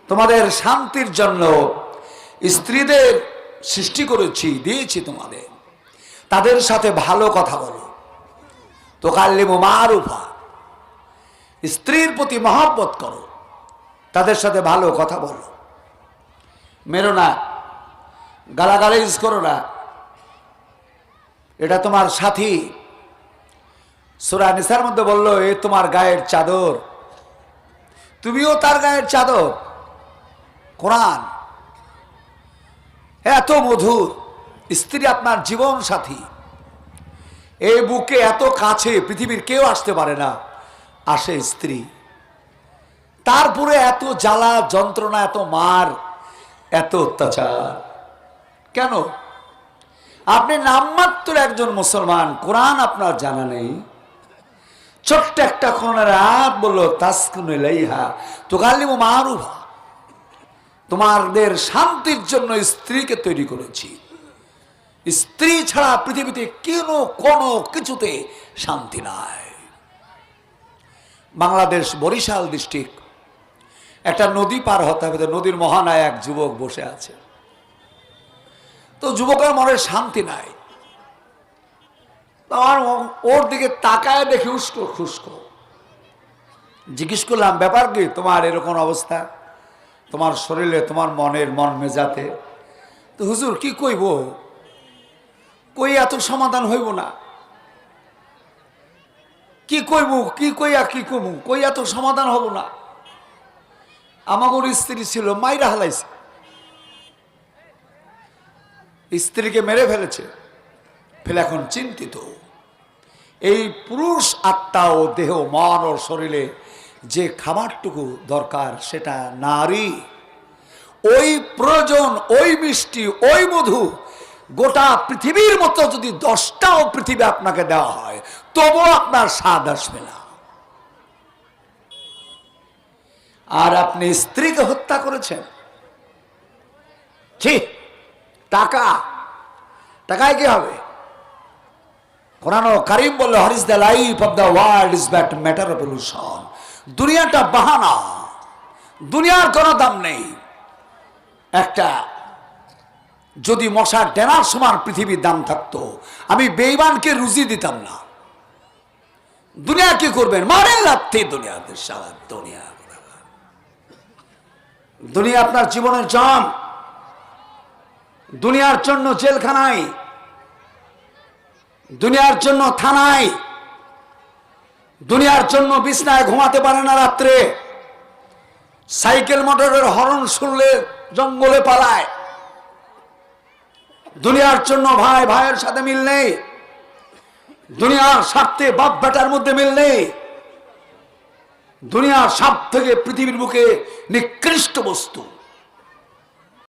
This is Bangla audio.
তোমাদের শান্তির জন্য স্ত্রীদের সৃষ্টি করেছি, দিয়েছি তোমাদের। তাদের সাথে ভালো কথা বলো। তো কাল্লিমু মারুফা, স্ত্রীর প্রতি মহব্বত করো, তাদের সাথে ভালো কথা বলো, মেরো না, গালাগালিজ করো না। এটা তোমার সাথী। সূরা নিসার মধ্যে বললো, এ তোমার গায়ের চাদর, তুমিও তার গায়ের চাদর। কোরআন এত মধুর, স্ত্রী আপনার জীবন সাথী। এই বুকে এত কাছে পৃথিবীর কেউ আসতে পারে না, আসে স্ত্রী। তারপরে এত জ্বালা যন্ত্রণা, এত মার, এত অত্যাচার কেন? আপনি নামমাত্র একজন মুসলমান, কোরআন আপনার জানা নেই। ছোট্ট একটা কোরআনের আয়াত বললো তাসকুনু ইলাইহা তুকাল্লিমু মারুফা, তোমাদের শান্তির জন্য স্ত্রীকে তৈরি করেছি। স্ত্রী ছাড়া পৃথিবীতে কোনো কিছুতে শান্তি নাই। বাংলাদেশ বরিশাল ডিস্ট্রিক্ট, একটা নদী পার হতে হবে, নদীর মোহনায় এক যুবক বসে আছে। তো যুবকের মনে শান্তি নাই। ওর দিকে তাকায় দেখে উস্কো খুস্কো। জিজ্ঞেস করলাম, ব্যাপার কি তোমার এরকম অবস্থা, তোমার শরীরে, তোমার মন মেজাতে? তো হুজুর কি কইব, কই এত সমাধান হইব না, কি কইব, কি কইয়া কি কমু, কই এত সমাধান হব না। আমাগোর স্ত্রী ছিল, মাইরা হালাইছে, স্ত্রীকে মেরে ফেলেছে, ফেলে এখন চিন্তিত। এই পুরুষ আত্মা ও দেহ, মন ও শরীরে যে খাবারটুকু দরকার সেটা নারী। ওই প্রয়োজন, ওই মিষ্টি, ওই মধু গোটা পৃথিবীর মতো যদি 10টাও পৃথিবী আপনাকে দেওয়া হয়, তবুও আপনার স্বাদ আসবে না। আর আপনি স্ত্রীকে হত্যা করেছেন। ঠিক, টাকায় কি হবে? কোরআন কারীম বলল, what is the life of the world is but matter of illusion. দুনিয়াটা বাহানা, দুনিয়ার কোনো দাম নেই। একটা যদি মশার ডেনার সমান পৃথিবীর দাম থাকতো, আমি বেঈমানকে রুজি দিতাম না। দুনিয়া কি করবেন, মারেন লাথি দুনিয়াতে, সারা দুনিয়া। দুনিয়া আপনার জীবনের জাম। দুনিয়ার জন্য জেলখানায়, দুনিয়ার জন্য থানায়, দুনিয়ার জন্য বিছনায় ঘুমাতে পারে না রাত্রে, সাইকেল মোটরের হর্ন শুনলে জঙ্গলে পালায়। দুনিয়ার জন্য ভাই ভাইয়ের সাথে মিল নেই, দুনিয়ার স্বার্থে বাপ বেটার মধ্যে মিল নেই। দুনিয়ার সব থেকে পৃথিবীর বুকে নিকৃষ্ট বস্তু